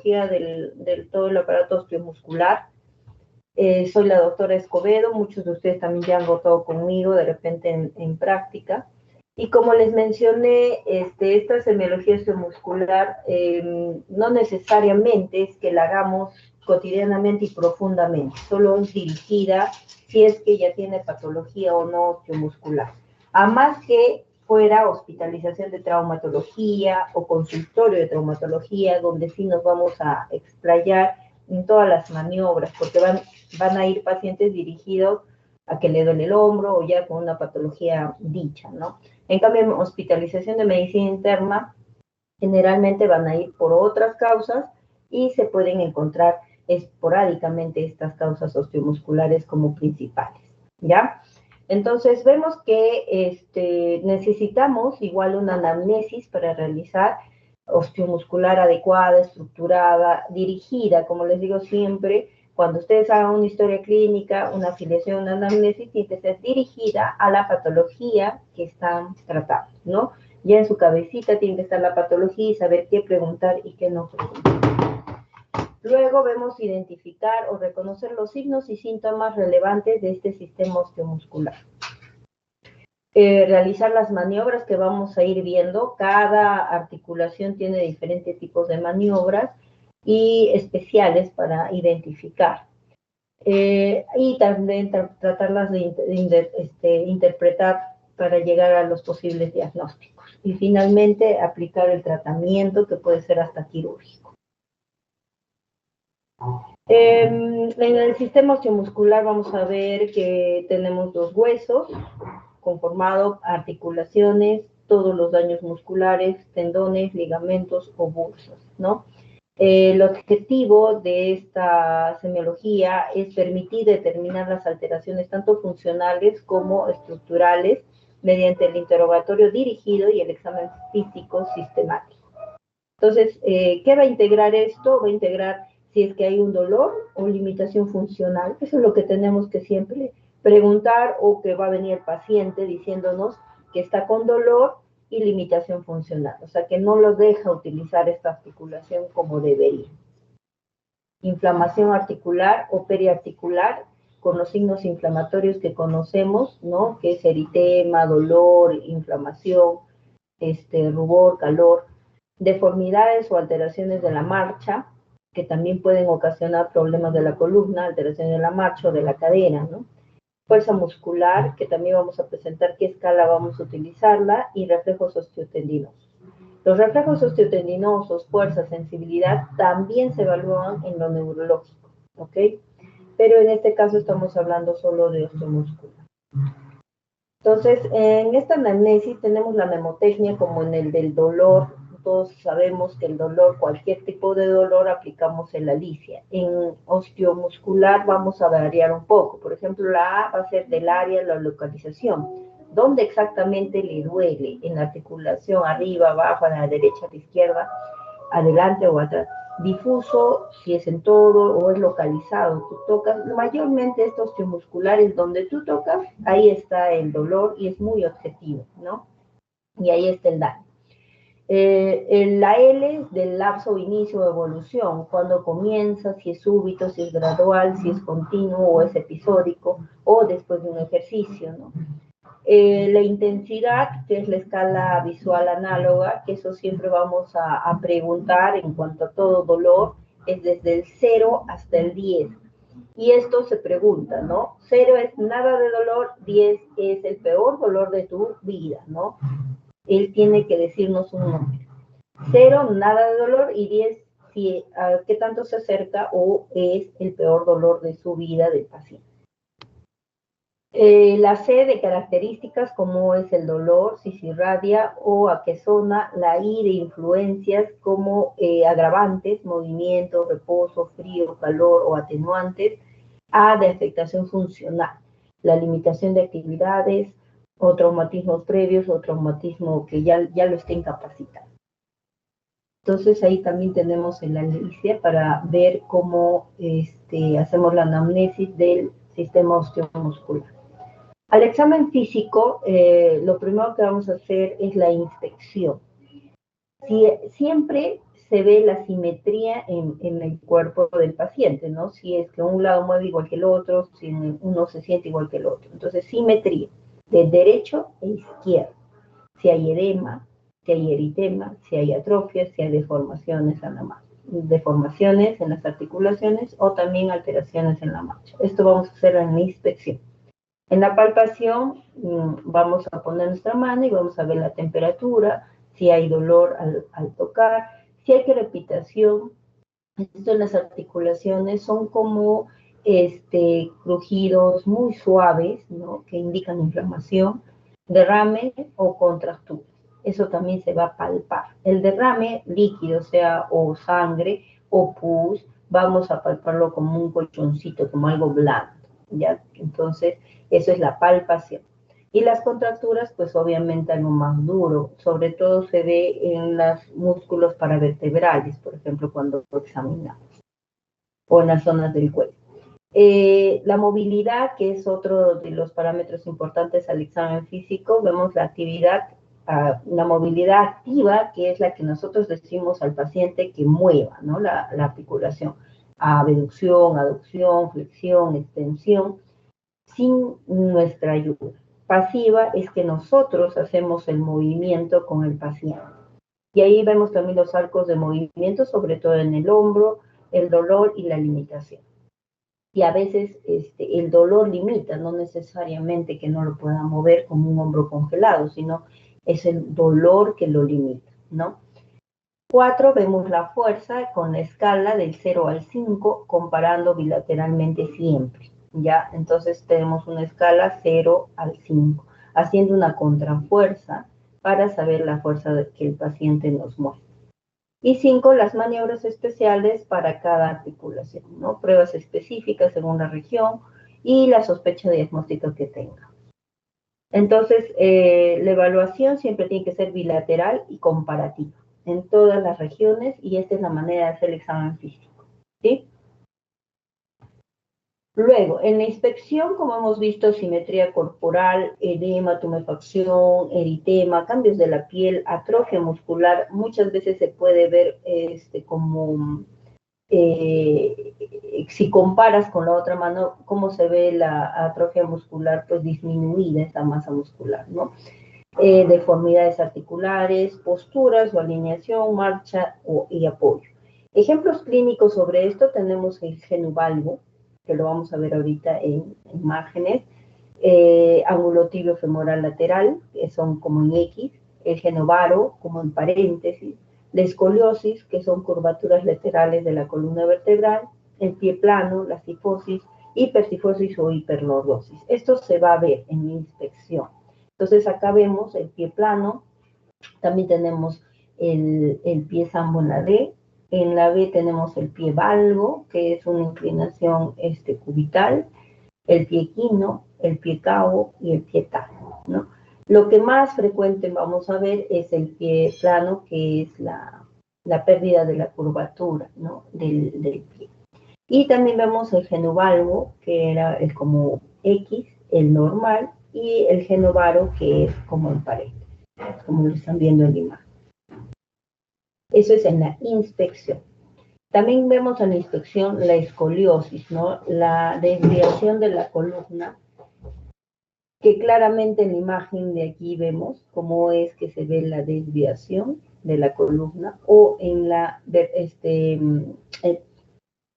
patología del todo el aparato osteomuscular. Soy la doctora Escobedo, muchos de ustedes también ya han votado conmigo de repente en práctica. Y como les mencioné, esta semiología osteomuscular no necesariamente es que la hagamos cotidianamente y profundamente, solo es dirigida si es que ya tiene patología o no osteomuscular. A más que fuera hospitalización de traumatología o consultorio de traumatología, donde sí nos vamos a explayar en todas las maniobras, porque van a ir pacientes dirigidos a que le duele el hombro o ya con una patología dicha, ¿no? En cambio, en hospitalización de medicina interna, generalmente van a ir por otras causas y se pueden encontrar esporádicamente estas causas osteomusculares como principales, ¿ya? Entonces, vemos que necesitamos igual una anamnesis para realizar osteomuscular adecuada, estructurada, dirigida, como les digo siempre, cuando ustedes hagan una historia clínica, una afiliación, una anamnesis, tiene que ser dirigida a la patología que están tratando, ¿no? Ya en su cabecita tiene que estar la patología y saber qué preguntar y qué no preguntar. Luego vemos identificar o reconocer los signos y síntomas relevantes de este sistema osteomuscular. Realizar las maniobras que vamos a ir viendo. Cada articulación tiene diferentes tipos de maniobras y especiales para identificar. Y también tratarlas de interpretar para llegar a los posibles diagnósticos. Y finalmente, aplicar el tratamiento que puede ser hasta quirúrgico. En el sistema osteomuscular vamos a ver que tenemos dos huesos conformados, articulaciones, todos los daños musculares, tendones, ligamentos o bursos, ¿no? El objetivo de esta semiología es permitir determinar las alteraciones tanto funcionales como estructurales mediante el interrogatorio dirigido y el examen físico sistemático. Entonces, ¿qué va a integrar esto? Va a integrar si es que hay un dolor o limitación funcional. Eso es lo que tenemos que siempre preguntar, o que va a venir el paciente diciéndonos que está con dolor y limitación funcional, o sea que no lo deja utilizar esta articulación como debería. Inflamación articular o periarticular, con los signos inflamatorios que conocemos, ¿no? Que es eritema, dolor, inflamación, rubor, calor. Deformidades o alteraciones de la marcha, que también pueden ocasionar problemas de la columna, alteraciones de la marcha o de la cadera, ¿no? Fuerza muscular, que también vamos a presentar qué escala vamos a utilizarla, y reflejos osteotendinosos. Los reflejos osteotendinosos, fuerza, sensibilidad, también se evalúan en lo neurológico, ¿ok? Pero en este caso estamos hablando solo de osteomuscular. Entonces, en esta anamnesis tenemos la mnemotecnia como en el del dolor. Todos sabemos que el dolor, cualquier tipo de dolor, aplicamos el Alicia. En osteomuscular vamos a variar un poco. Por ejemplo, la A va a ser del área, la localización. ¿Dónde exactamente le duele? En la articulación, arriba, abajo, a la derecha, a la izquierda, adelante o atrás. Difuso, si es en todo o es localizado. Tú tocas, mayormente estos osteomusculares, donde tú tocas, ahí está el dolor y es muy objetivo, ¿no? Y ahí está el daño. La L del lapso, inicio o evolución, cuando comienza, si es súbito, si es gradual, si es continuo o es episódico, o después de un ejercicio, ¿no? La intensidad, que es la escala visual análoga, que eso siempre vamos a preguntar en cuanto a todo dolor, es desde el 0 hasta el 10. Y esto se pregunta, ¿no? 0 es nada de dolor, 10 es el peor dolor de tu vida, ¿no? Él tiene que decirnos un número. 0, nada de dolor, y 10, si, qué tanto se acerca o es el peor dolor de su vida del paciente. La C de características, como es el dolor, si se irradia o a qué zona. La I de influencias, como agravantes, movimiento, reposo, frío, calor o atenuantes. A de afectación funcional, la limitación de actividades, o traumatismos previos, o traumatismo que ya lo esté incapacitado. Entonces ahí también tenemos el Alicia para ver cómo hacemos la anamnesis del sistema osteomuscular. Al examen físico, lo primero que vamos a hacer es la inspección. Siempre se ve la simetría en el cuerpo del paciente, ¿no? Si es que un lado mueve igual que el otro, si uno se siente igual que el otro. Entonces, simetría de derecho e izquierdo. Si hay edema, si hay eritema, si hay atrofia, si hay deformaciones en la marcha, deformaciones en las articulaciones o también alteraciones en la marcha. Esto vamos a hacer en la inspección. En la palpación vamos a poner nuestra mano y vamos a ver la temperatura, si hay dolor al tocar, si hay crepitación. Esto en las articulaciones son como crujidos muy suaves, ¿no? Que indican inflamación, derrame o contractura. Eso también se va a palpar. El derrame líquido, sea o sangre o pus, vamos a palparlo como un colchoncito, como algo blando, ¿ya? Entonces, eso es la palpación. Y las contracturas, pues obviamente algo más duro, sobre todo se ve en los músculos paravertebrales, por ejemplo, cuando lo examinamos, o en las zonas del cuello. La movilidad, que es otro de los parámetros importantes al examen físico, vemos la actividad, la movilidad activa, que es la que nosotros decimos al paciente que mueva, ¿no? La articulación, abducción, aducción, flexión, extensión, sin nuestra ayuda. Pasiva es que nosotros hacemos el movimiento con el paciente. Y ahí vemos también los arcos de movimiento, sobre todo en el hombro, el dolor y la limitación. Y a veces el dolor limita, no necesariamente que no lo pueda mover como un hombro congelado, sino es el dolor que lo limita, ¿no? 4, vemos la fuerza con la escala del 0 al 5, comparando bilateralmente siempre, ¿ya? Entonces tenemos una escala 0 al 5, haciendo una contrafuerza para saber la fuerza que el paciente nos muestra. Y 5, las maniobras especiales para cada articulación, ¿no? Pruebas específicas según la región y la sospecha diagnóstica que tenga. Entonces, la evaluación siempre tiene que ser bilateral y comparativa en todas las regiones, y esta es la manera de hacer el examen físico, ¿sí? Luego, en la inspección, como hemos visto, simetría corporal, edema, tumefacción, eritema, cambios de la piel, atrofia muscular, muchas veces se puede ver como, si comparas con la otra mano, cómo se ve la atrofia muscular, pues disminuida esta masa muscular, ¿no? Deformidades articulares, posturas o alineación, marcha y apoyo. Ejemplos clínicos sobre esto tenemos el genovalgo, que lo vamos a ver ahorita en imágenes, ángulo tibio femoral lateral, que son como en X, el genovaro, como en paréntesis, la escoliosis, que son curvaturas laterales de la columna vertebral, el pie plano, la cifosis, hipercifosis o hiperlordosis. Esto se va a ver en la inspección. Entonces acá vemos el pie plano, también tenemos el pie sambo en la D. En la B tenemos el pie valgo, que es una inclinación cubital, el pie quino, el pie cabo y el pie talo, ¿no? Lo que más frecuente vamos a ver es el pie plano, que es la pérdida de la curvatura, ¿no? del pie. Y también vemos el genovalgo, que es como X, el normal, y el genovaro, que es como en paréntesis, como lo están viendo en la imagen. Eso es en la inspección. También vemos en la inspección la escoliosis, ¿no? La desviación de la columna, que claramente en la imagen de aquí vemos cómo es que se ve la desviación de la columna, o en la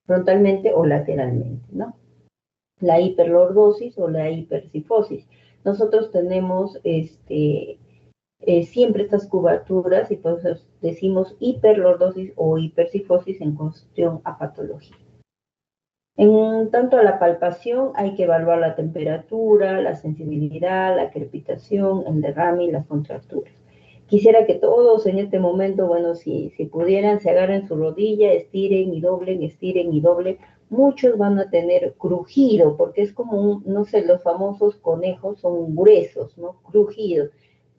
frontalmente o lateralmente, ¿no? La hiperlordosis o la hipercifosis. Nosotros tenemos siempre estas curvaturas, y por eso decimos hiperlordosis o hipercifosis en cuestión a patología. En tanto a la palpación, hay que evaluar la temperatura, la sensibilidad, la crepitación, el derrame y las contracturas. Quisiera que todos en este momento, bueno, si pudieran, se agarren su rodilla, estiren y doblen, estiren y doblen. Muchos van a tener crujido, porque es como no sé, los famosos conejos son gruesos, ¿no? Crujidos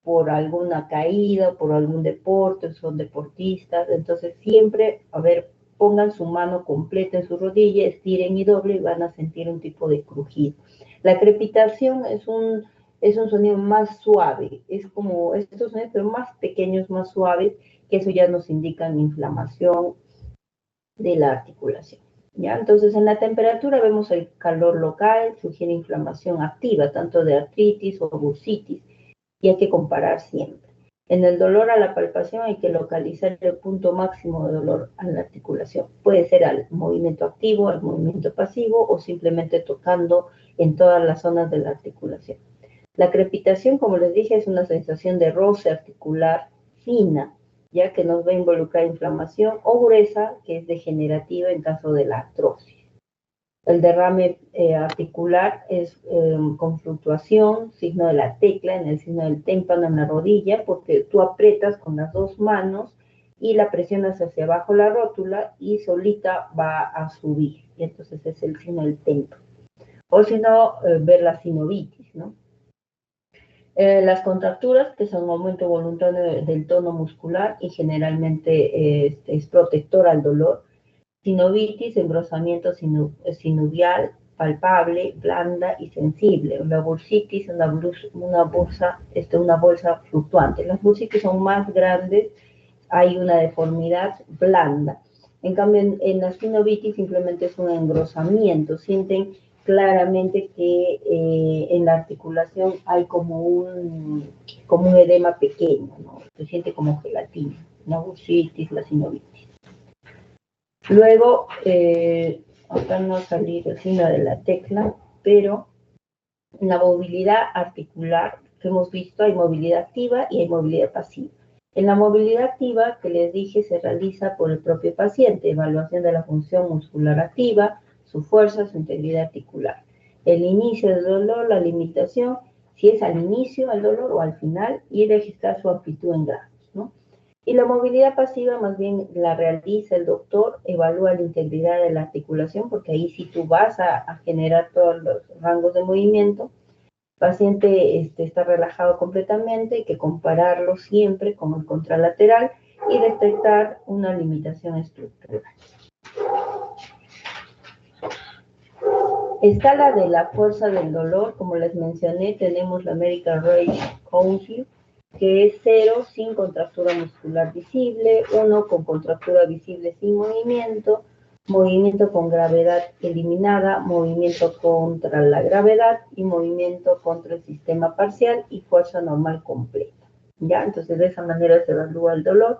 por alguna caída, por algún deporte, son deportistas. Entonces siempre, pongan su mano completa en su rodilla, estiren y doblen y van a sentir un tipo de crujido. La crepitación es un sonido más suave, es como estos sonidos, pero más pequeños, más suaves, que eso ya nos indica inflamación de la articulación. ¿Ya? Entonces, en la temperatura vemos el calor local, sugiere inflamación activa, tanto de artritis o bursitis, y hay que comparar siempre. En el dolor a la palpación hay que localizar el punto máximo de dolor a la articulación. Puede ser al movimiento activo, al movimiento pasivo o simplemente tocando en todas las zonas de la articulación. La crepitación, como les dije, es una sensación de roce articular fina, ya que nos va a involucrar inflamación, o gruesa, que es degenerativa en caso de la artrosis. El derrame articular es con fluctuación, signo de la tecla, en el signo del témpano en la rodilla, porque tú aprietas con las dos manos y la presionas hacia abajo la rótula y solita va a subir. Y entonces es el signo del témpano. O si no, ver la sinovitis, ¿no? Las contracturas, que son un aumento voluntario del tono muscular y generalmente es protector al dolor. Sinovitis, engrosamiento sinovial, palpable, blanda y sensible. La bursitis, una bolsa fluctuante. Las bursitis son más grandes, hay una deformidad blanda. En cambio, en la sinovitis simplemente es un engrosamiento. Sienten claramente que en la articulación hay como un edema pequeño, ¿no? Se siente como gelatina. La bursitis, la sinovitis. Luego, acá no salir el signo de la tecla, pero en la movilidad articular que hemos visto hay movilidad activa y hay movilidad pasiva. En la movilidad activa, que les dije, se realiza por el propio paciente, evaluación de la función muscular activa, su fuerza, su integridad articular. El inicio del dolor, la limitación, si es al inicio del dolor o al final, y registrar su amplitud en grados, ¿no? Y la movilidad pasiva más bien la realiza el doctor, evalúa la integridad de la articulación, porque ahí sí tú vas a generar todos los rangos de movimiento. El paciente está relajado completamente, hay que compararlo siempre con el contralateral y detectar una limitación estructural. Escala de la fuerza del dolor, como les mencioné, tenemos la American Rate Council, que es 0 sin contractura muscular visible, 1 con contractura visible sin movimiento, movimiento con gravedad eliminada, movimiento contra la gravedad y movimiento contra el sistema parcial y fuerza normal completa. ¿Ya? Entonces, de esa manera se evalúa el dolor.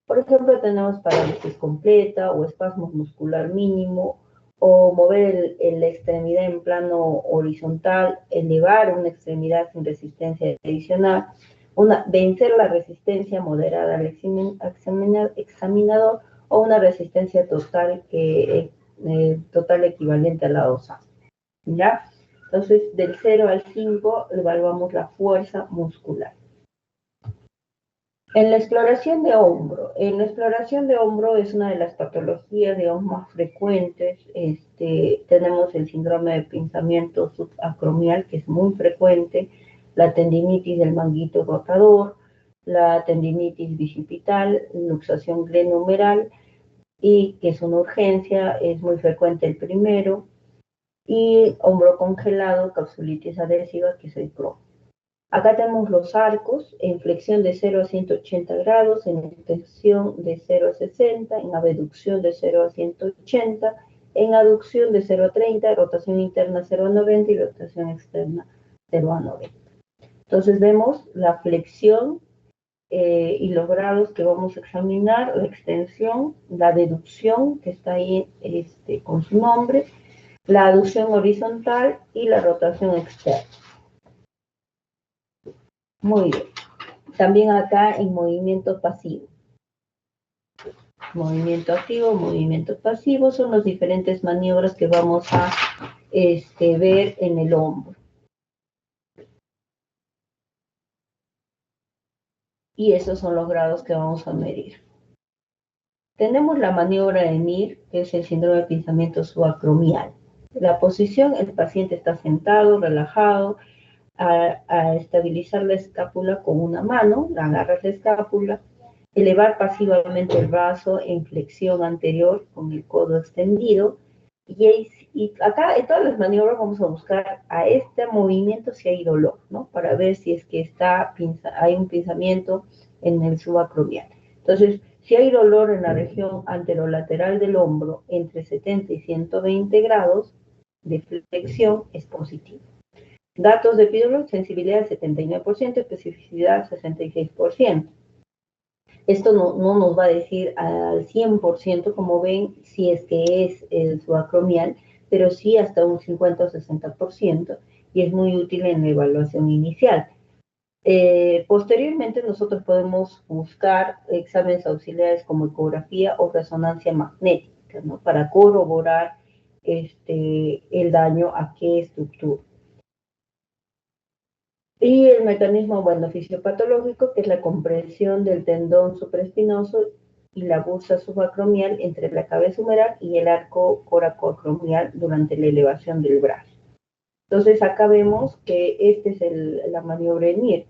Por ejemplo, tenemos parálisis completa o espasmo muscular mínimo, o mover la extremidad en plano horizontal, elevar una extremidad sin resistencia adicional, vencer la resistencia moderada al examinador o una resistencia total, total equivalente a la dosa. ¿Ya? Entonces, del 0 al 5 evaluamos la fuerza muscular. En la exploración de hombro es una de las patologías, digamos, más frecuentes. Tenemos el síndrome de pinzamiento subacromial, que es muy frecuente, la tendinitis del manguito rotador, la tendinitis bicipital, luxación glenohumeral, y que es una urgencia, es muy frecuente el primero, y hombro congelado, capsulitis adhesiva, que es el Crohn. Acá tenemos los arcos en flexión de 0 a 180 grados, en extensión de 0 a 60, en abducción de 0 a 180, en aducción de 0 a 30, rotación interna 0 a 90 y rotación externa 0 a 90. Entonces vemos la flexión y los grados que vamos a examinar, la extensión, la deducción, que está ahí con su nombre, la aducción horizontal y la rotación externa. Muy bien. También acá en movimiento pasivo. Movimiento activo, movimiento pasivo son las diferentes maniobras que vamos a ver en el hombro. Y esos son los grados que vamos a medir. Tenemos la maniobra de Mir, que es el síndrome de pinzamiento subacromial. La posición, el paciente está sentado, relajado, a estabilizar la escápula con una mano, agarras la escápula, elevar pasivamente el brazo en flexión anterior con el codo extendido, y acá en todas las maniobras vamos a buscar a este movimiento si hay dolor, ¿no? Para ver si es que hay un pinzamiento en el subacromial. Entonces, si hay dolor en la región anterolateral del hombro entre 70 y 120 grados de flexión, es positivo. Datos de epidural, sensibilidad 79%, especificidad 66%. Esto no nos va a decir al 100%, como ven, si es que es el subacromial, pero sí hasta un 50 o 60%, y es muy útil en la evaluación inicial. Posteriormente nosotros podemos buscar exámenes auxiliares como ecografía o resonancia magnética, ¿no? Para corroborar el daño a qué estructura. Y el mecanismo, bueno, fisiopatológico, que es la compresión del tendón supraespinoso y la bursa subacromial entre la cabeza humeral y el arco coracoacromial durante la elevación del brazo. Entonces acá vemos que esta es la maniobra en NIR.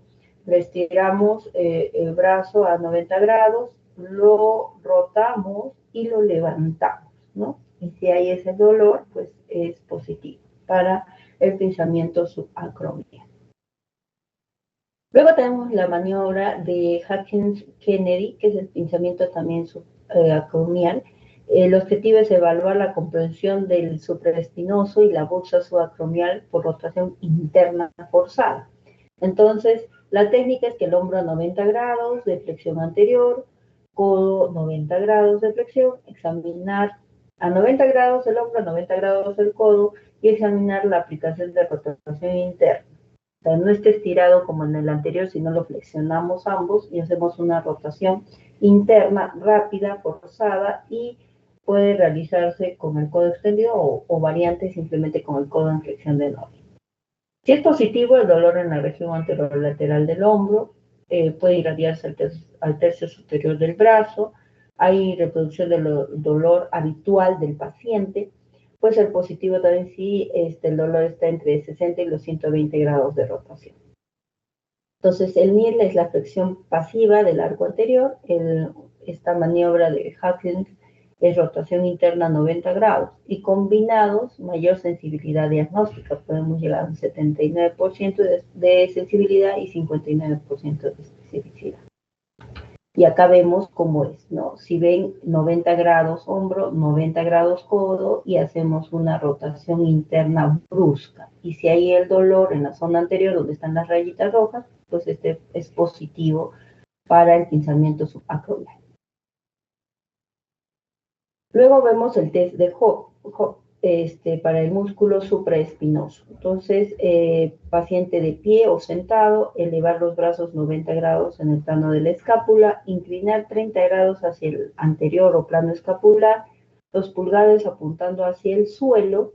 Estiramos el brazo a 90 grados, lo rotamos y lo levantamos, ¿no? Y si hay ese dolor, pues es positivo para el pinzamiento subacromial. Luego tenemos la maniobra de Hawkins-Kennedy, que es el pinzamiento también subacromial. El objetivo es evaluar la comprensión del supraespinoso y la bursa subacromial por rotación interna forzada. Entonces, la técnica es que el hombro a 90 grados de flexión anterior, codo 90 grados de flexión, examinar a 90 grados el hombro, a 90 grados el codo y examinar la aplicación de rotación interna. O sea, no esté estirado como en el anterior, sino lo flexionamos ambos y hacemos una rotación interna rápida, forzada, y puede realizarse con el codo extendido o variante simplemente con el codo en flexión de novia. Si es positivo, el dolor en la región anterolateral del hombro puede irradiarse al tercio superior del brazo. Hay reproducción del dolor habitual del paciente. Puede ser positivo también si el dolor está entre 60 y los 120 grados de rotación. Entonces, el NIL es la flexión pasiva del arco anterior. Esta maniobra de Hawkins es rotación interna a 90 grados. Y combinados, mayor sensibilidad diagnóstica. Podemos llegar a un 79% de sensibilidad y 59% de especificidad. Y acá vemos cómo es, ¿no? Si ven 90 grados hombro, 90 grados codo y hacemos una rotación interna brusca. Y si hay el dolor en la zona anterior donde están las rayitas rojas, pues este es positivo para el pinzamiento subacromial. Luego vemos el test de para el músculo supraespinoso. Entonces, paciente de pie o sentado, elevar los brazos 90 grados en el plano de la escápula, inclinar 30 grados hacia el anterior o plano escapular, los pulgares apuntando hacia el suelo,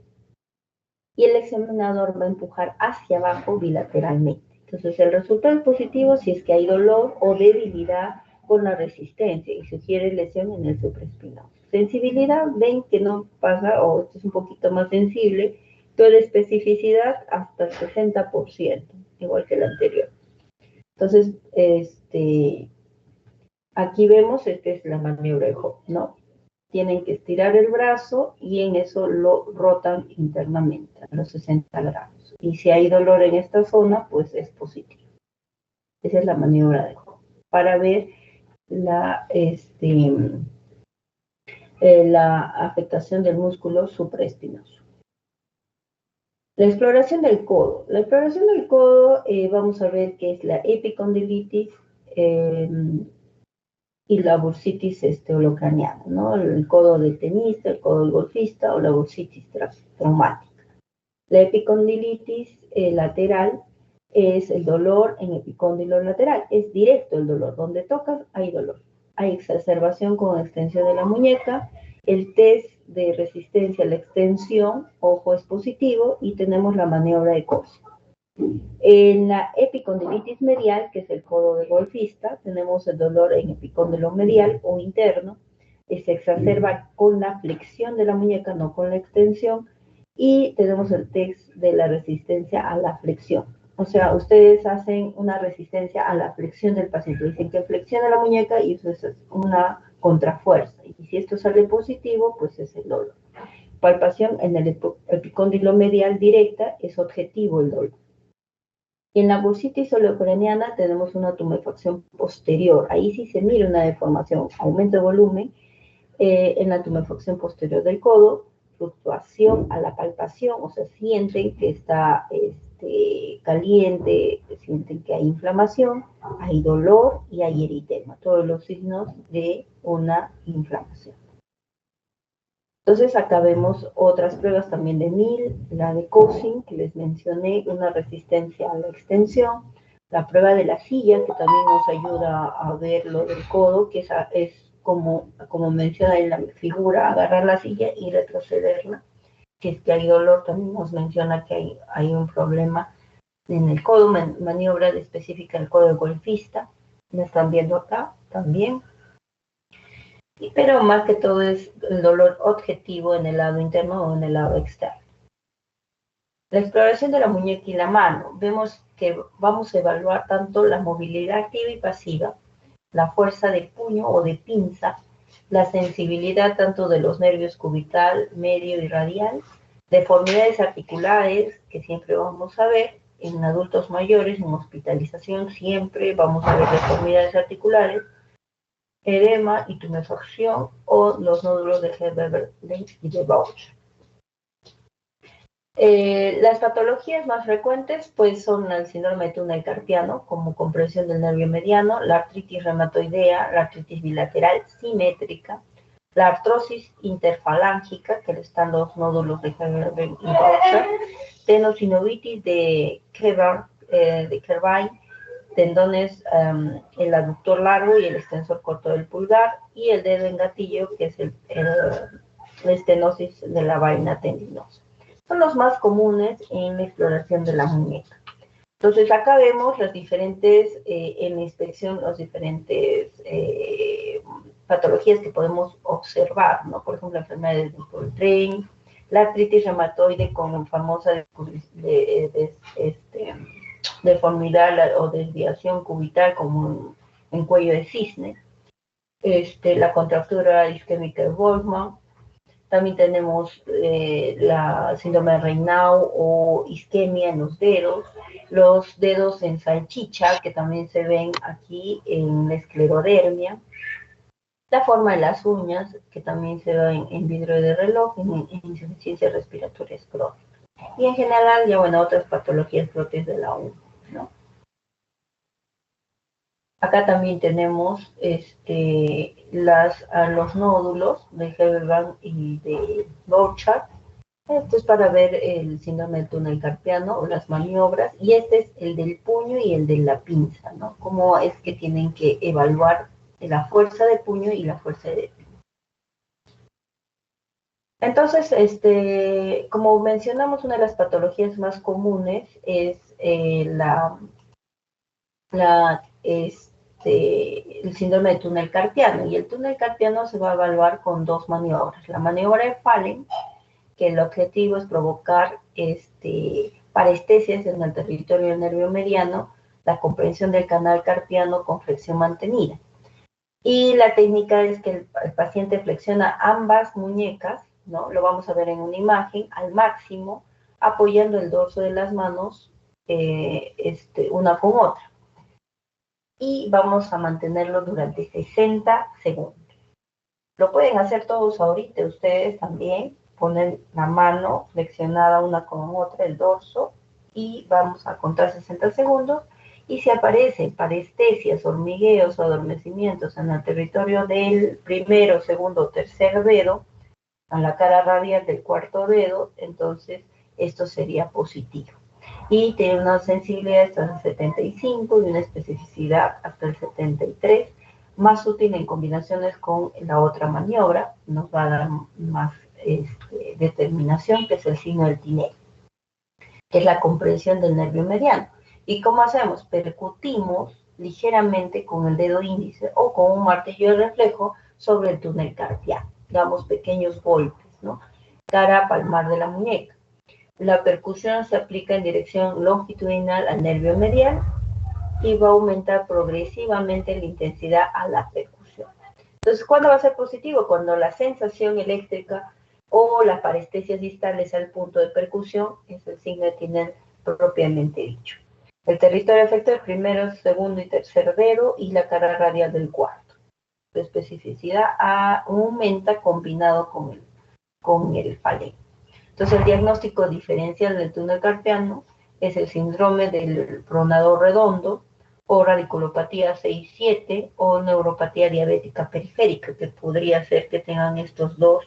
y el examinador va a empujar hacia abajo bilateralmente. Entonces, el resultado es positivo si es que hay dolor o debilidad con la resistencia y sugiere lesión en el supraespinoso. Sensibilidad, ven que no pasa, o esto es un poquito más sensible, pero de especificidad hasta el 60%, igual que el anterior. Entonces, aquí vemos, esta es la maniobra de Hope, ¿no? Tienen que estirar el brazo y en eso lo rotan internamente a los 60 grados. Y si hay dolor en esta zona, pues es positivo. Esa es la maniobra de Hope, para ver la afectación del músculo supraespinoso. La exploración del codo. La exploración del codo, vamos a ver que es la epicondilitis y la bursitis holocraniana, ¿no? El codo del tenista, el codo del golfista o la bursitis traumática. La epicondilitis lateral es el dolor en epicóndilo lateral. Es directo el dolor. Donde tocas, hay dolor. Hay exacerbación con extensión de la muñeca. El test de resistencia a la extensión, ojo, es positivo y tenemos la maniobra de Corsi. En la epicondilitis medial, que es el codo del golfista, tenemos el dolor en epicóndilo medial o interno. Se exacerba con la flexión de la muñeca, no con la extensión. Y tenemos el test de la resistencia a la flexión. O sea, ustedes hacen una resistencia a la flexión del paciente. Dicen que flexiona la muñeca y eso es una contrafuerza. Y si esto sale positivo, pues es el dolor. Palpación en el epicóndilo medial directa, es objetivo el dolor. Y en la bursitis olecraniana tenemos una tumefacción posterior. Ahí sí se mira una deformación, aumento de volumen en la tumefacción posterior del codo, fluctuación a la palpación, o sea, sienten que está caliente, sienten que hay inflamación, hay dolor y hay eritema, todos los signos de una inflamación. Entonces acá vemos otras pruebas también de Mill, la de Cousin, que les mencioné, una resistencia a la extensión, la prueba de la silla, que también nos ayuda a ver lo del codo, que es como menciona en la figura, agarrar la silla y retrocederla. Si es que hay dolor, también nos menciona que hay un problema en el codo, maniobra específica del codo de golfista, la están viendo acá también. Pero más que todo es el dolor objetivo en el lado interno o en el lado externo. La exploración de la muñeca y la mano. Vemos que vamos a evaluar tanto la movilidad activa y pasiva, la fuerza de puño o de pinza, la sensibilidad tanto de los nervios cubital, medio y radial, deformidades articulares, que siempre vamos a ver en adultos mayores, en hospitalización siempre vamos a ver deformidades articulares, edema y tumefacción o los nódulos de Heberlein y de Bauch. Las patologías más frecuentes pues son el síndrome de túnel carpiano como compresión del nervio mediano, la artritis reumatoidea, la artritis bilateral simétrica, la artrosis interfalángica, que están los nódulos de Heberlein y Bauch, tenosinovitis de Kervin, tendones, el aductor largo y el extensor corto del pulgar, y el dedo en gatillo, que es la estenosis de la vaina tendinosa. Son los más comunes en la exploración de la muñeca. Entonces, acá vemos las diferentes, en la inspección, las diferentes patologías que podemos observar, ¿no? Por ejemplo, la enfermedad de Dupuytren, la artritis reumatoide con famosa deformidad o desviación cubital como en cuello de cisne, la contractura isquémica de Wolfman, también tenemos la síndrome de Raynaud o isquemia en los dedos en salchicha, que también se ven aquí en la esclerodermia, la forma de las uñas, que también se ve en vidrio de reloj, en insuficiencia respiratoria crónica. Y en general, ya bueno, otras patologías propias de la uña, ¿no? Acá también tenemos los nódulos de Heberlein y de Borchardt. Esto es para ver el síndrome del túnel carpiano o las maniobras. Y este es el del puño y el de la pinza, ¿no? Cómo es que tienen que evaluar la fuerza de puño y la fuerza de pinza. Entonces, como mencionamos, una de las patologías más comunes es el síndrome de túnel carpiano, y el túnel carpiano se va a evaluar con dos maniobras. La maniobra de Fallen, que el objetivo es provocar parestesias en el territorio del nervio mediano, la comprensión del canal carpiano con flexión mantenida. Y la técnica es que el paciente flexiona ambas muñecas, ¿no? Lo vamos a ver en una imagen, al máximo, apoyando el dorso de las manos una con otra. Y vamos a mantenerlo durante 60 segundos. Lo pueden hacer todos ahorita, ustedes también. Ponen la mano flexionada una con otra, el dorso, y vamos a contar 60 segundos. Y si aparecen parestesias, hormigueos o adormecimientos en el territorio del primero, segundo o tercer dedo, en la cara radial del cuarto dedo, entonces esto sería positivo. Y tiene una sensibilidad hasta el 75 y una especificidad hasta el 73, más útil en combinaciones con la otra maniobra, nos va a dar más determinación, que es el signo del Tinel, que es la comprensión del nervio mediano. ¿Y cómo hacemos? Percutimos ligeramente con el dedo índice o con un martillo de reflejo sobre el túnel carpiano. Damos pequeños golpes, ¿no? Cara palmar de la muñeca. La percusión se aplica en dirección longitudinal al nervio medial y va a aumentar progresivamente la intensidad a la percusión. Entonces, ¿cuándo va a ser positivo? Cuando la sensación eléctrica o la parestesia distal es al punto de percusión, es el signo de Tinel propiamente dicho. El territorio afecta el primero, segundo y tercer dedo y la cara radial del cuarto. La especificidad aumenta combinado con el FALE. Entonces, el diagnóstico diferencial del túnel carpiano es el síndrome del pronador redondo, o radiculopatía 6-7, o neuropatía diabética periférica, que podría ser que tengan estos dos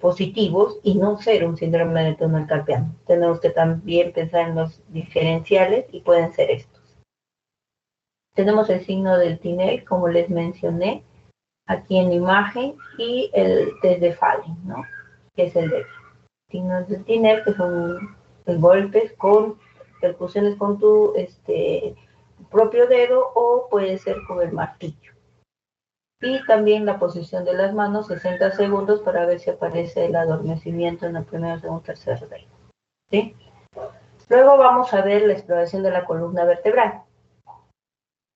positivos y no ser un síndrome de túnel carpiano. Tenemos que también pensar en los diferenciales y pueden ser estos. Tenemos el signo del Tinel, como les mencioné, aquí en la imagen, y el test de Falling, ¿no? Que es el de signos del Tinel, que son golpes con percusiones con tu propio dedo, o puede ser con el martillo. Y también la posición de las manos, 60 segundos, para ver si aparece el adormecimiento en el primero, segundo, tercer dedo. ¿Sí? Luego vamos a ver la exploración de la columna vertebral.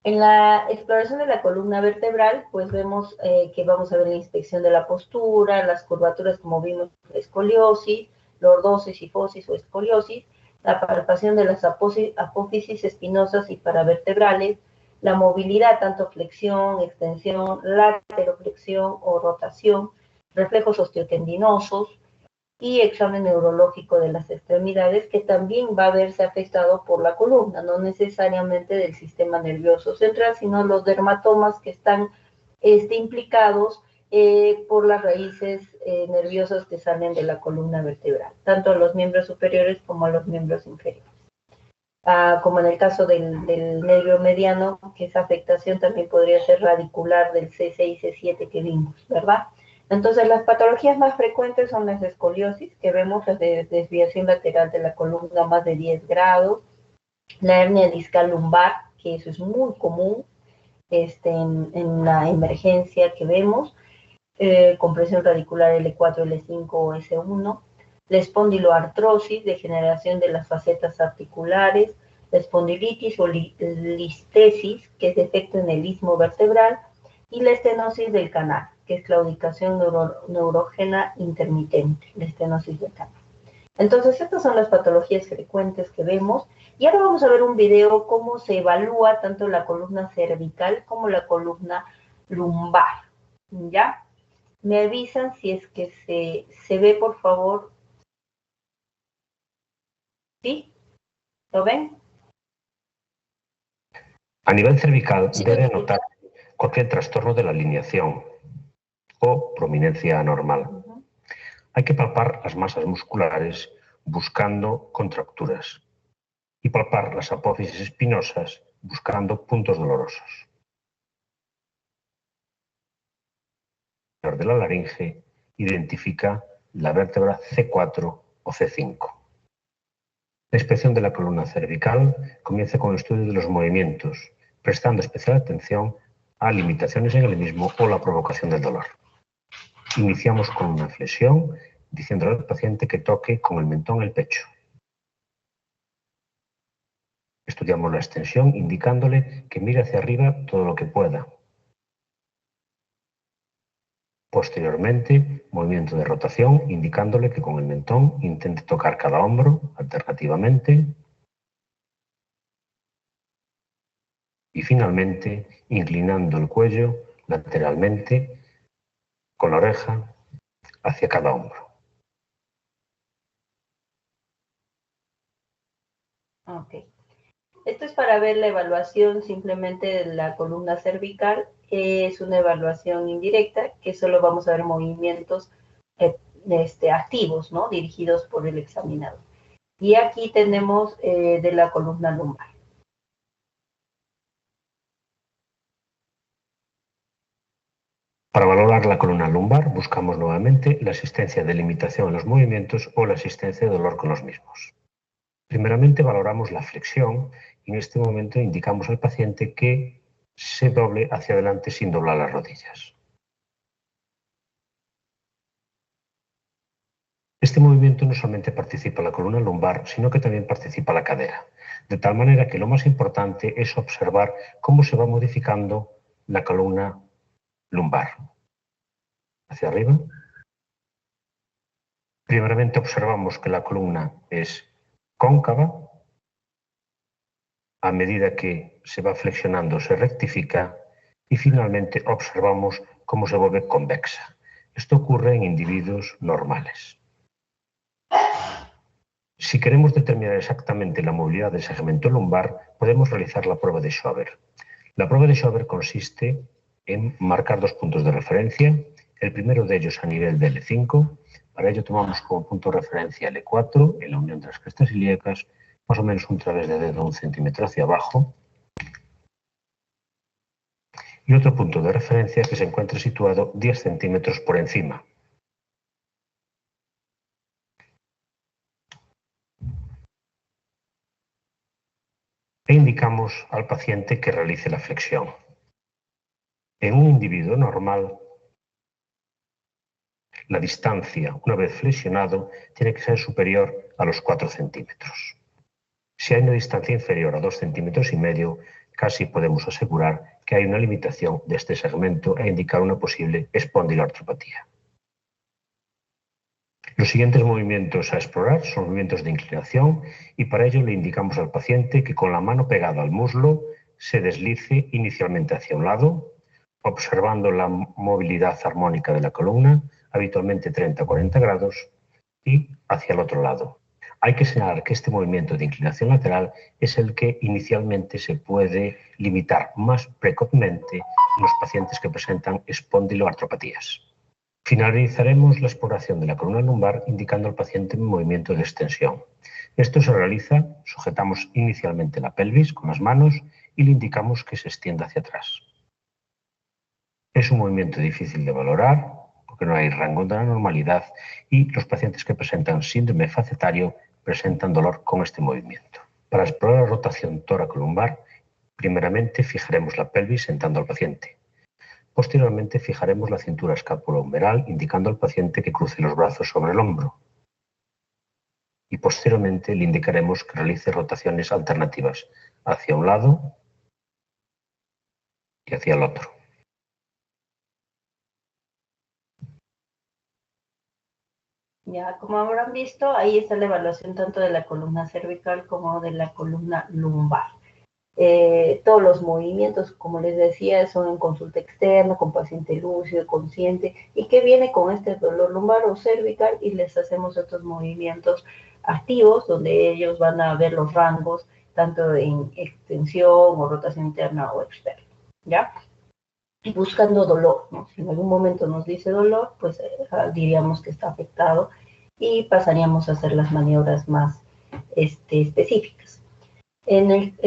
En la exploración de la columna vertebral, pues vemos que vamos a ver la inspección de la postura, las curvaturas, como vimos, escoliosis, lordosis, sifosis o escoliosis, la palpación de las apófisis espinosas y paravertebrales, la movilidad, tanto flexión, extensión, lateroflexión o rotación, reflejos osteotendinosos, y examen neurológico de las extremidades, que también va a verse afectado por la columna, no necesariamente del sistema nervioso central, sino los dermatomas que están implicados por las raíces nerviosas que salen de la columna vertebral, tanto a los miembros superiores como a los miembros inferiores. Como en el caso del nervio mediano, que esa afectación también podría ser radicular del C6 y C7 que vimos, ¿verdad? Entonces, las patologías más frecuentes son las escoliosis, que vemos la desviación lateral de la columna más de 10 grados, la hernia discal lumbar, que eso es muy común en la emergencia que vemos, compresión radicular L4, L5 o S1, la espondiloartrosis, degeneración de las facetas articulares, la espondilitis o listesis, que es defecto en el istmo vertebral, y la estenosis del canal, que es claudicación neurógena intermitente, la estenosis del canal. Entonces, estas son las patologías frecuentes que vemos. Y ahora vamos a ver un video cómo se evalúa tanto la columna cervical como la columna lumbar, ¿ya? Me avisan si es que se ve, por favor. ¿Sí? ¿Lo ven? A nivel cervical debe notar cualquier trastorno de la alineación o prominencia anormal. Hay que palpar las masas musculares buscando contracturas y palpar las apófisis espinosas buscando puntos dolorosos. De la laringe identifica la vértebra C4 o C5. La inspección de la columna cervical comienza con el estudio de los movimientos, prestando especial atención a limitaciones en el mismo o la provocación del dolor. Iniciamos con una flexión, diciéndole al paciente que toque con el mentón el pecho. Estudiamos la extensión, indicándole que mire hacia arriba todo lo que pueda. Posteriormente, movimiento de rotación, indicándole que con el mentón intente tocar cada hombro alternativamente. Y finalmente, inclinando el cuello lateralmente con la oreja hacia cada hombro. Ok. Esto es para ver la evaluación simplemente de la columna cervical. Es una evaluación indirecta, que solo vamos a ver movimientos activos, ¿no? Dirigidos por el examinador. Y aquí tenemos de la columna lumbar. Para valorar la columna lumbar, buscamos nuevamente la existencia de limitación en los movimientos o la existencia de dolor con los mismos. Primeramente valoramos la flexión y en este momento indicamos al paciente que se doble hacia adelante sin doblar las rodillas. Este movimiento no solamente participa la columna lumbar, sino que también participa la cadera, de tal manera que lo más importante es observar cómo se va modificando la columna lumbar. Hacia arriba. Primeramente observamos que la columna es cóncava A medida que se va flexionando, se rectifica y finalmente observamos cómo se vuelve convexa. Esto ocurre en individuos normales. Si queremos determinar exactamente la movilidad del segmento lumbar, podemos realizar la prueba de Schober. La prueba de Schober consiste en marcar dos puntos de referencia, el primero de ellos a nivel de L5. Para ello tomamos como punto de referencia L4, en la unión de las crestas ilíacas, más o menos un través de dedo 1 centímetro hacia abajo, y otro punto de referencia que se encuentra situado 10 centímetros por encima. E indicamos al paciente que realice la flexión. En un individuo normal, la distancia, una vez flexionado, tiene que ser superior a los 4 centímetros. Si hay una distancia inferior a 2,5 centímetros, casi podemos asegurar que hay una limitación de este segmento e indicar una posible espondiloartropatía. Los siguientes movimientos a explorar son movimientos de inclinación y para ello le indicamos al paciente que con la mano pegada al muslo se deslice inicialmente hacia un lado, observando la movilidad armónica de la columna, habitualmente 30 a 40 grados, y hacia el otro lado. Hay que señalar que este movimiento de inclinación lateral es el que inicialmente se puede limitar más precozmente en los pacientes que presentan espondiloartropatías. Finalizaremos la exploración de la columna lumbar indicando al paciente un movimiento de extensión. Esto se realiza, sujetamos inicialmente la pelvis con las manos y le indicamos que se extienda hacia atrás. Es un movimiento difícil de valorar porque no hay rango de la normalidad y los pacientes que presentan síndrome facetario presentan dolor con este movimiento. Para explorar la rotación tóraco-lumbar, primeramente fijaremos la pelvis sentando al paciente. Posteriormente fijaremos la cintura escapulohumeral indicando al paciente que cruce los brazos sobre el hombro. Y posteriormente le indicaremos que realice rotaciones alternativas hacia un lado y hacia el otro. Ya, como habrán visto, ahí está la evaluación tanto de la columna cervical como de la columna lumbar. Todos los movimientos, como les decía, son en consulta externa, con paciente lúcido, consciente, y que viene con este dolor lumbar o cervical y les hacemos estos movimientos activos, donde ellos van a ver los rangos, tanto en extensión o rotación interna o externa, ¿ya? Y buscando dolor, ¿no? Si en algún momento nos dice dolor, pues diríamos que está afectado y pasaríamos a hacer las maniobras más específicas. En el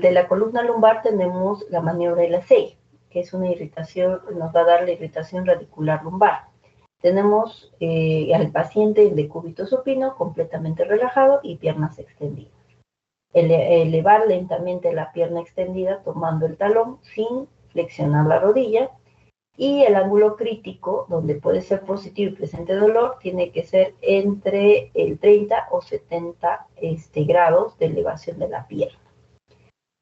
de la columna lumbar tenemos la maniobra de la 6, que es una irritación, nos va a dar la irritación radicular lumbar. Tenemos al paciente en decúbito supino completamente relajado y piernas extendidas. Elevar lentamente la pierna extendida tomando el talón sin flexionar la rodilla. Y el ángulo crítico, donde puede ser positivo y presente dolor, tiene que ser entre el 30 o 70 grados de elevación de la pierna.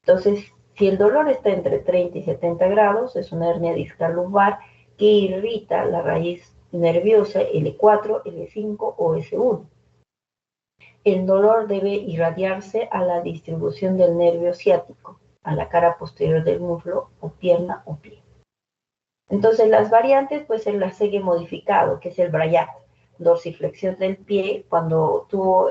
Entonces, si el dolor está entre 30 y 70 grados, es una hernia discal lumbar que irrita la raíz nerviosa L4, L5 o S1. El dolor debe irradiarse a la distribución del nervio ciático, a la cara posterior del muslo o pierna o pie. Entonces, las variantes puede ser la segue modificado, que es el Brayat, dorsiflexión del pie, cuando tú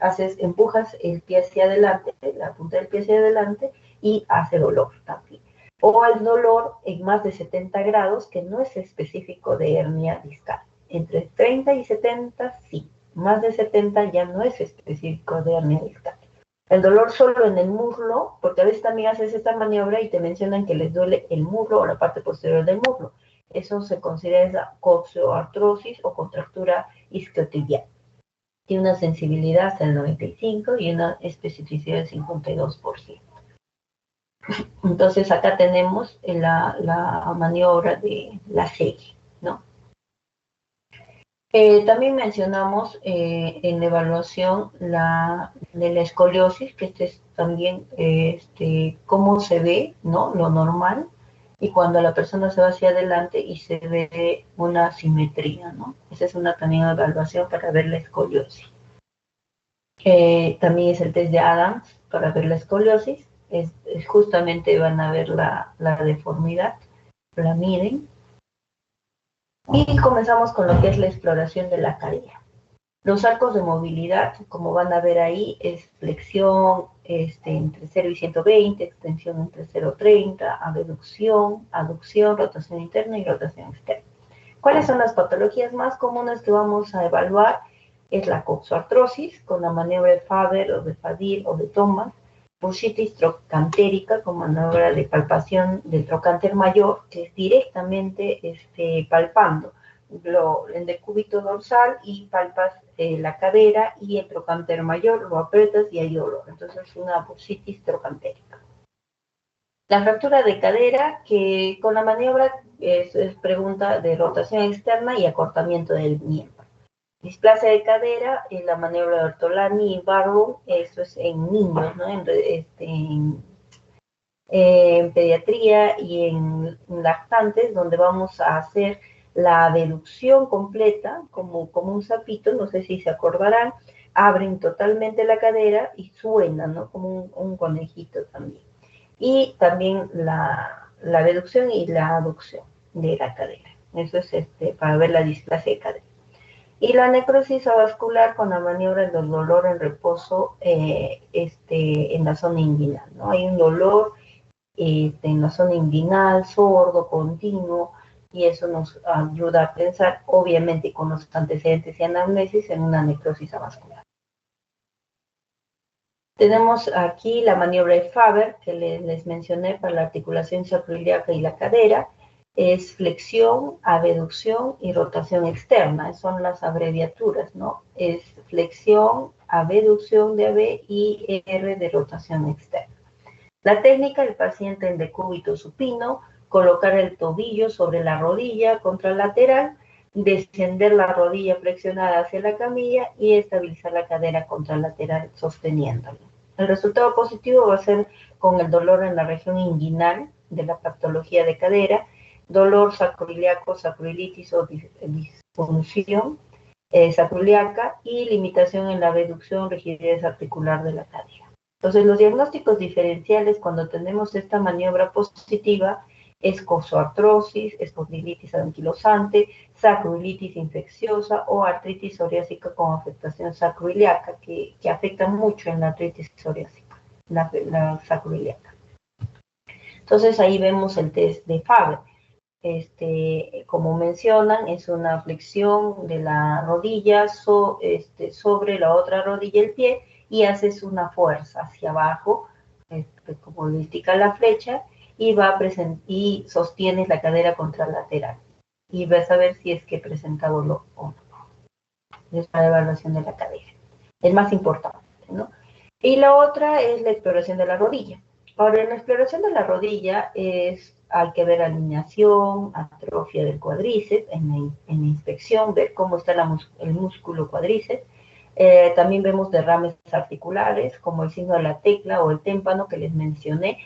empujas el pie hacia adelante, la punta del pie hacia adelante, y hace dolor también. O el dolor en más de 70 grados, que no es específico de hernia discal. Entre 30 y 70, sí. Más de 70 ya no es específico de hernia discal. El dolor solo en el muslo, porque a veces también haces esta maniobra y te mencionan que les duele el muslo o la parte posterior del muslo. Eso se considera coxoartrosis o contractura isquiotibial. Tiene una sensibilidad hasta el 95% y una especificidad del 52%. Entonces acá tenemos la maniobra de la serie, ¿no? También mencionamos en la evaluación de la escoliosis, que es también cómo se ve, ¿no? Lo normal, y cuando la persona se va hacia adelante y se ve una simetría, ¿no? Esa es también una evaluación para ver la escoliosis. También es el test de Adams para ver la escoliosis. Justamente van a ver la deformidad, la miden. Y comenzamos con lo que es la exploración de la cadera. Los arcos de movilidad, como van a ver ahí, es flexión entre 0 y 120, extensión entre 0 y 30, abducción, aducción, rotación interna y rotación externa. ¿Cuáles son las patologías más comunes que vamos a evaluar? Es la coxoartrosis, con la maniobra de Faber o de Fadil o de Thomas, bursitis trocantérica, con maniobra de palpación del trocánter mayor, que es directamente palpando el decúbito dorsal y palpas la cadera y el trocánter mayor, lo aprietas y hay dolor. Entonces es una bursitis trocantérica. La fractura de cadera, que con la maniobra es pregunta de rotación externa y acortamiento del miembro. Displasia de cadera, la maniobra de Ortolani y Barrow, eso es en niños, ¿no? En pediatría y en lactantes, donde vamos a hacer la abducción completa, como un sapito, no sé si se acordarán, abren totalmente la cadera y suenan, ¿no? Como un conejito también. Y también la abducción y la aducción de la cadera. Eso es para ver la displasia de cadera. Y la necrosis avascular con la maniobra del dolor en reposo en la zona inguinal, ¿no? Hay un dolor en la zona inguinal, sordo, continuo, y eso nos ayuda a pensar, obviamente con los antecedentes y anamnesis, en una necrosis avascular. Tenemos aquí la maniobra de Faber, que les mencioné para la articulación sacroiliaca y la cadera. Es flexión, abducción y rotación externa. Son las abreviaturas, ¿no? Es flexión, abducción de AB y R de rotación externa. La técnica, el paciente en decúbito supino, colocar el tobillo sobre la rodilla contralateral, descender la rodilla flexionada hacia la camilla y estabilizar la cadera contralateral sosteniéndolo. El resultado positivo va a ser con el dolor en la región inguinal de la patología de cadera, dolor sacroiliaco, sacroilitis o disfunción sacroiliaca y limitación en la abducción, rigidez articular de la cadera. Entonces, los diagnósticos diferenciales cuando tenemos esta maniobra positiva es coxoartrosis, espondilitis anquilosante, sacroilitis infecciosa o artritis psoriásica con afectación sacroiliaca, que afecta mucho en la artritis psoriásica, la sacroiliaca. Entonces, ahí vemos el test de Faber. Como mencionan, es una flexión de la rodilla sobre la otra rodilla el pie y haces una fuerza hacia abajo, como lo indica la flecha, y sostienes la cadera contralateral. Y vas a ver si es que presenta dolor o no. Es la evaluación de la cadera. Es más importante, ¿no? Y la otra es la exploración de la rodilla. Ahora, en la exploración de la rodilla hay que ver alineación, atrofia del cuádriceps, en la inspección, ver cómo está el músculo cuádriceps. También vemos derrames articulares, como el signo de la tecla o el témpano que les mencioné.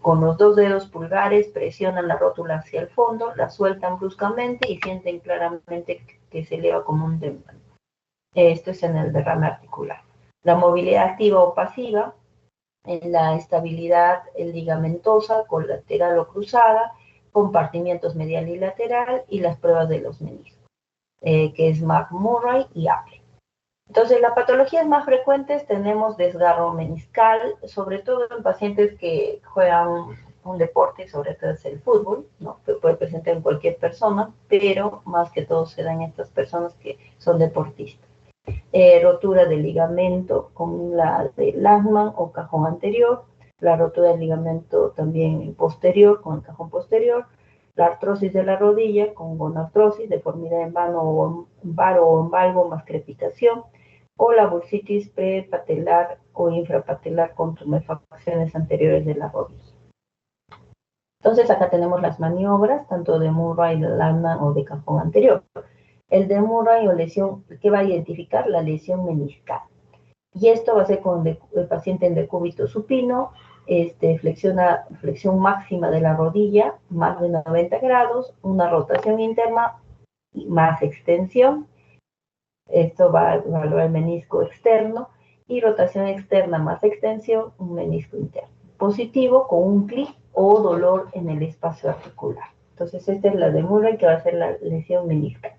Con los 2 dedos pulgares presionan la rótula hacia el fondo, la sueltan bruscamente y sienten claramente que se eleva como un témpano. Esto es en el derrame articular. La movilidad activa o pasiva, en la estabilidad ligamentosa, colateral o cruzada, compartimientos medial y lateral, y las pruebas de los meniscos, que es McMurray y Apple. Entonces, las patologías más frecuentes tenemos desgarro meniscal, sobre todo en pacientes que juegan un deporte, sobre todo es el fútbol, ¿no? Que puede presentar en cualquier persona, pero más que todo se dan en estas personas que son deportistas. Rotura del ligamento con la de Lachman o cajón anterior, la rotura del ligamento también posterior con el cajón posterior, la artrosis de la rodilla con gonartrosis, deformidad en varo o en valgo más crepitación, o la bursitis prepatelar o infrapatelar con tumefacciones anteriores de la rodilla. Entonces acá tenemos las maniobras, tanto de Murray, de Lachman o de cajón anterior. El de Murray o lesión, que va a identificar la lesión meniscal. Y esto va a ser con el paciente en decúbito supino, flexión máxima de la rodilla, más de 90 grados, una rotación interna más extensión. Esto va a evaluar el menisco externo y rotación externa más extensión, un menisco interno. Positivo con un clic o dolor en el espacio articular. Entonces, esta es la de Murray, que va a ser la lesión meniscal.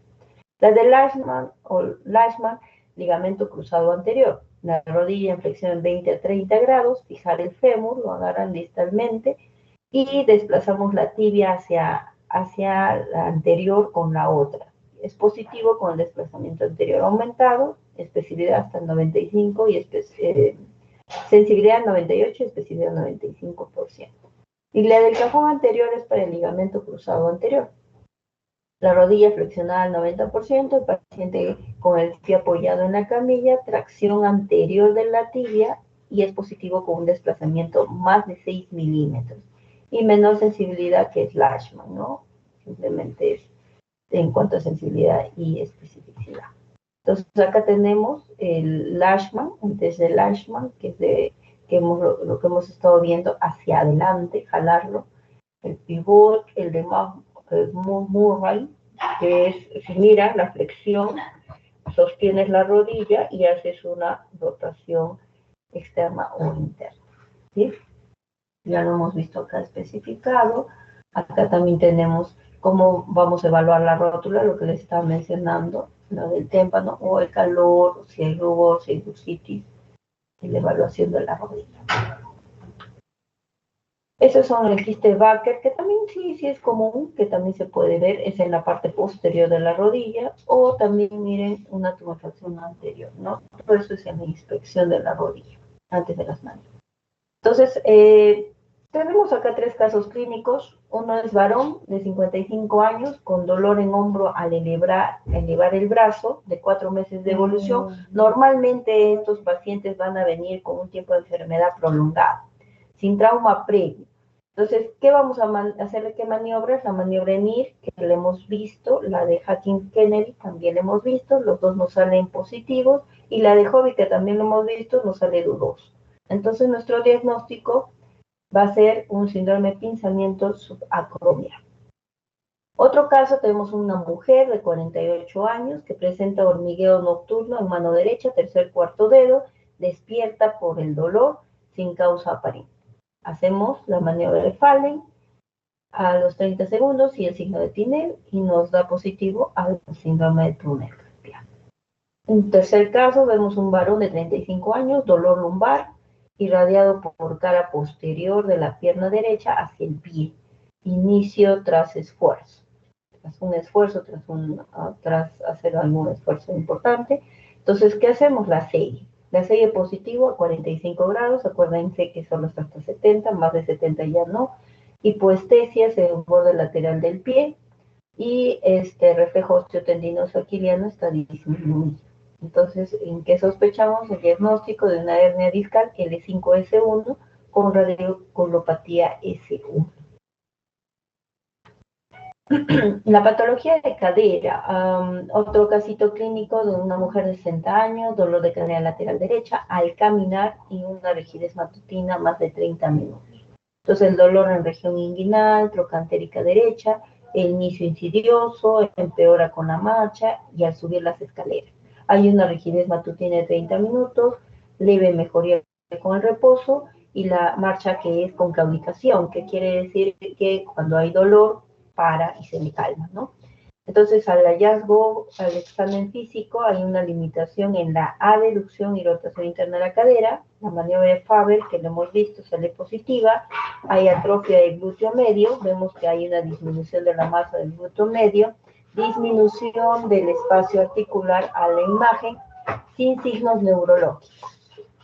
La de Lashman, ligamento cruzado anterior. La rodilla en flexión en 20 a 30 grados, fijar el fémur, lo agarran distalmente y desplazamos la tibia hacia la anterior con la otra. Es positivo con el desplazamiento anterior aumentado, especificidad hasta el 95 y sensibilidad 98 y especificidad 95%. Y la del cajón anterior es para el ligamento cruzado anterior. La rodilla flexionada al 90%, el paciente con el pie apoyado en la camilla, tracción anterior de la tibia y es positivo con un desplazamiento más de 6 milímetros y menor sensibilidad que es Lashman, ¿no? Simplemente es en cuanto a sensibilidad y especificidad. Entonces acá tenemos el Lashman, desde Lashman, que es lo que hemos estado viendo hacia adelante, jalarlo, el pivot, el de Murray, que es, si miras la flexión, sostienes la rodilla y haces una rotación externa o interna, ¿sí? Ya lo hemos visto acá especificado. Acá también tenemos cómo vamos a evaluar la rótula, lo que les estaba mencionando, lo del témpano, o el calor, si hay rubor, si hay bursitis, y la evaluación de la rodilla. Esos son el quiste Baker, que también sí es común, que también se puede ver, es en la parte posterior de la rodilla, o también miren una tumefacción anterior, ¿no? Todo eso es en la inspección de la rodilla, antes de las manos. Entonces, tenemos acá 3 casos clínicos. Uno es varón de 55 años con dolor en hombro al elevar el brazo, de 4 meses de evolución. Normalmente estos pacientes van a venir con un tiempo de enfermedad prolongado, sin trauma previo. Entonces, ¿qué vamos a hacer? ¿Qué maniobras? La maniobra ENIR, que la hemos visto, la de Hacking Kennedy también la hemos visto, los dos nos salen positivos, y la de Hobby, que también lo hemos visto, nos sale dudoso. Entonces, nuestro diagnóstico va a ser un síndrome de pinzamiento subacromia. Otro caso, tenemos una mujer de 48 años que presenta hormigueo nocturno en mano derecha, tercer, cuarto dedo, despierta por el dolor sin causa aparente. Hacemos la maniobra de Fallen a los 30 segundos y el signo de Tinel y nos da positivo al síndrome de túnel carpiano. En tercer caso, vemos un varón de 35 años, dolor lumbar, irradiado por cara posterior de la pierna derecha hacia el pie. Inicio tras esfuerzo. Tras un esfuerzo, tras hacer algún esfuerzo importante. Entonces, ¿qué hacemos? La serie. La serie positivo a 45 grados. Acuérdense que solo hasta 70, más de 70 ya no. Hipoestesia en el borde lateral del pie. Y reflejo osteotendinoso aquiliano está disminuido. Entonces, ¿en qué sospechamos? El diagnóstico de una hernia discal L5-S1 con radiculopatía S1. La patología de cadera, otro casito clínico de una mujer de 60 años, dolor de cadera lateral derecha al caminar y una rigidez matutina más de 30 minutos. Entonces, el dolor en región inguinal, trocantérica derecha, el inicio insidioso, empeora con la marcha y al subir las escaleras. Hay una rigidez matutina de 30 minutos, leve mejoría con el reposo y la marcha que es con claudicación, que quiere decir que cuando hay dolor para y se le calma, ¿no? Entonces, al hallazgo, al examen físico, hay una limitación en la adeducción y rotación interna de la cadera. La maniobra de Faber, que lo hemos visto, sale positiva. Hay atrofia del glúteo medio. Vemos que hay una disminución de la masa del glúteo medio, disminución del espacio articular a la imagen, sin signos neurológicos.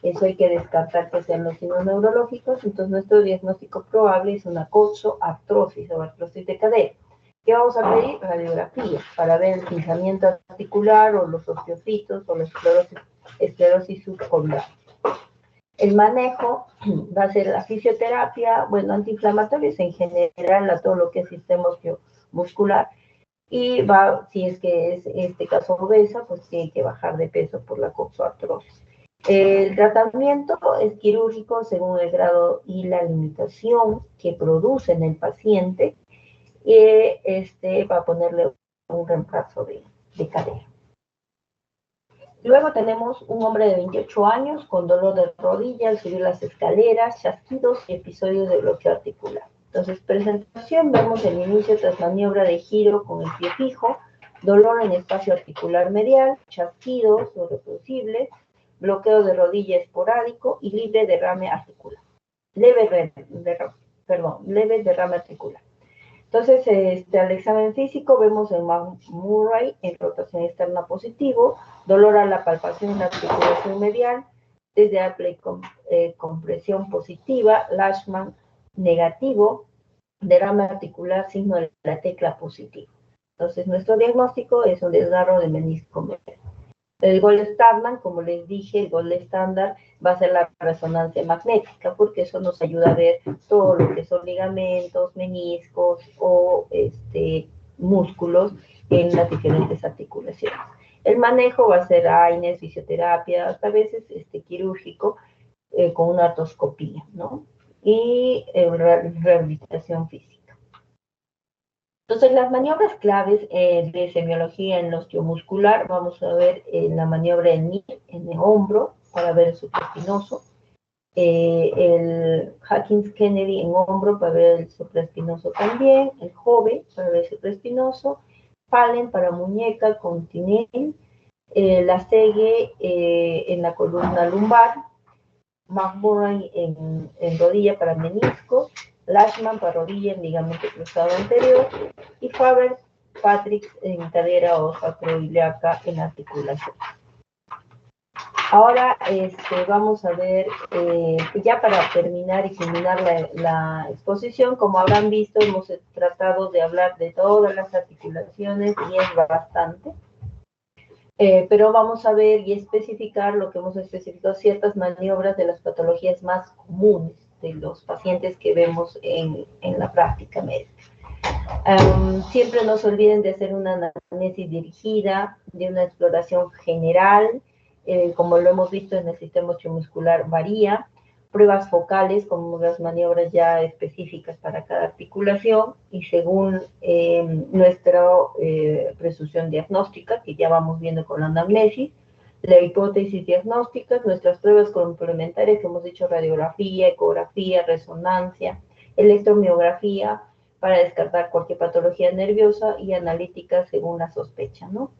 Eso hay que descartar que sean los signos neurológicos. Entonces, nuestro diagnóstico probable es una coxoartrosis o artrosis de cadera. ¿Qué vamos a pedir? Radiografía, para ver el pinzamiento articular o los osteofitos o la esclerosis subcondral. El manejo va a ser la fisioterapia, bueno, antiinflamatorios en general, a todo lo que es sistema muscular. Y si es que es este caso obesa, pues tiene que bajar de peso por la coxoartrosis. El tratamiento es quirúrgico según el grado y la limitación que produce en el paciente, para ponerle un reemplazo de cadera. Luego tenemos un hombre de 28 años con dolor de rodilla al subir las escaleras, chasquidos y episodios de bloqueo articular. Entonces, presentación, vemos el inicio tras maniobra de giro con el pie fijo, dolor en espacio articular medial, chasquidos no reproducibles, bloqueo de rodilla esporádico y libre derrame articular. Leve derrame articular. Entonces, al examen físico vemos el Murray en rotación externa positivo, dolor a la palpación en la articulación medial, desde Apley compresión positiva, Lashman negativo, derrame articular, signo de la tecla positivo. Entonces, nuestro diagnóstico es un desgarro de menisco medial. El gol estándar, como les dije, el gol estándar va a ser la resonancia magnética, porque eso nos ayuda a ver todo lo que son ligamentos, meniscos o músculos en las diferentes articulaciones. El manejo va a ser AINES, fisioterapia, hasta veces quirúrgico, con una artroscopía, ¿no? Y rehabilitación física. Entonces, las maniobras claves de semiología en osteomuscular, vamos a ver la maniobra en el hombro para ver el supraespinoso, el Hawkins-Kennedy en hombro para ver el supraespinoso también, el Jove para ver el supraespinoso, Palen para muñeca con Tinel, la Segue en la columna lumbar, McMurray en rodilla para menisco, Lashman para rodilla en ligamento cruzado anterior y Faber Patrick en cadera o sacroiliaca en articulación. Ahora vamos a ver, ya para terminar y culminar la exposición, como habrán visto, hemos tratado de hablar de todas las articulaciones y es bastante. Pero vamos a ver y especificar lo que hemos especificado, ciertas maniobras de las patologías más comunes de los pacientes que vemos en la práctica médica. Siempre no se olviden de hacer una anamnesis dirigida, de una exploración general, como lo hemos visto en el sistema osteomuscular varía, pruebas focales como las maniobras ya específicas para cada articulación y según nuestra presunción diagnóstica, que ya vamos viendo con la anamnesis, la hipótesis diagnóstica, nuestras pruebas complementarias que hemos dicho radiografía, ecografía, resonancia, electromiografía, para descartar cualquier patología nerviosa y analítica según la sospecha, ¿no?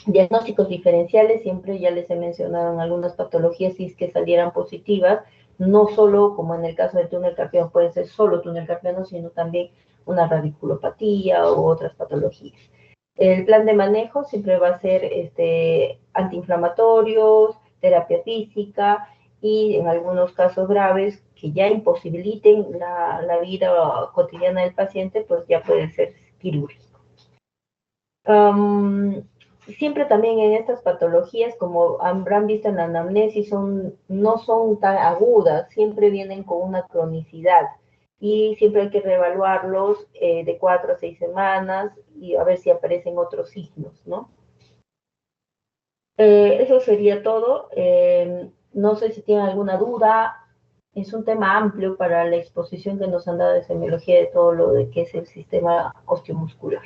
Diagnósticos diferenciales, siempre ya les he mencionado en algunas patologías, si es que salieran positivas, no solo como en el caso del túnel carpiano, puede ser solo túnel carpiano, sino también una radiculopatía u otras patologías. El plan de manejo siempre va a ser antiinflamatorios, terapia física y en algunos casos graves que ya imposibiliten la vida cotidiana del paciente, pues ya puede ser quirúrgico. Siempre también en estas patologías, como habrán visto en la anamnesis, no son tan agudas, siempre vienen con una cronicidad y siempre hay que reevaluarlos de 4 a 6 semanas y a ver si aparecen otros signos, ¿no? Eso sería todo. No sé si tienen alguna duda. Es un tema amplio para la exposición que nos han dado de semiología de todo lo de que es el sistema osteomuscular.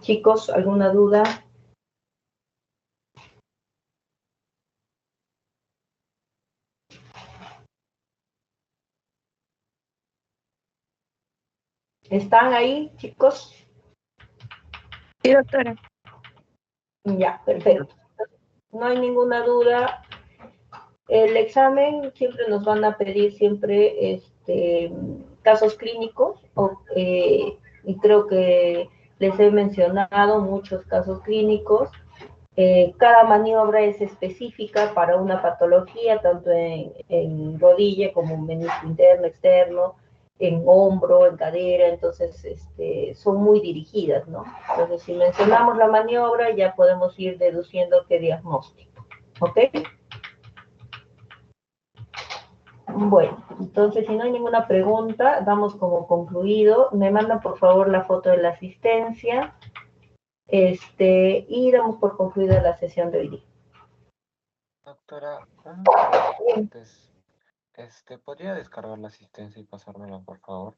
Chicos, ¿alguna duda? ¿Están ahí, chicos? Sí, doctora. Ya, perfecto. No hay ninguna duda. El examen siempre nos van a pedir siempre casos clínicos y creo que les he mencionado muchos casos clínicos. Cada maniobra es específica para una patología, tanto en rodilla como en menisco interno, externo, en hombro, en cadera, entonces son muy dirigidas, ¿no? Entonces, si mencionamos la maniobra, ya podemos ir deduciendo qué diagnóstico, ¿ok? Bueno, entonces, si no hay ninguna pregunta, damos como concluido. Me mandan, por favor, la foto de la asistencia. Y damos por concluida la sesión de hoy día. Doctora, un poco antes, ¿podría descargar la asistencia y pasármela, por favor?